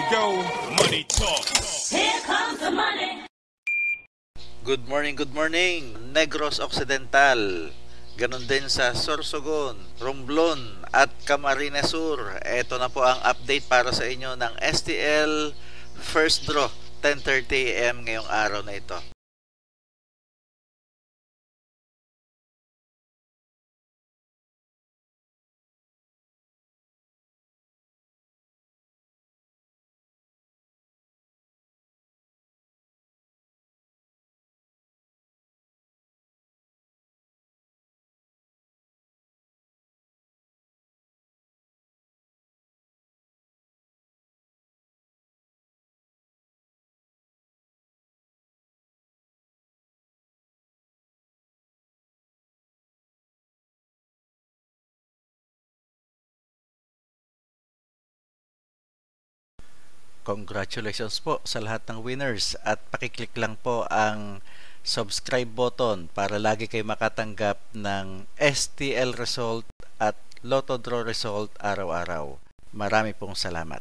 go, money talk. Here comes the money. Good morning, Negros Occidental. Ganon din sa Sorsogon, Romblon at Camarines Sur. Ito na po ang update para sa inyo ng STL First Draw, 10:30 AM ngayong araw na ito. Congratulations po sa lahat ng winners at pakiclick lang po ang subscribe button para lagi kayo makatanggap ng STL result at Lotto Draw result araw-araw. Marami pong salamat.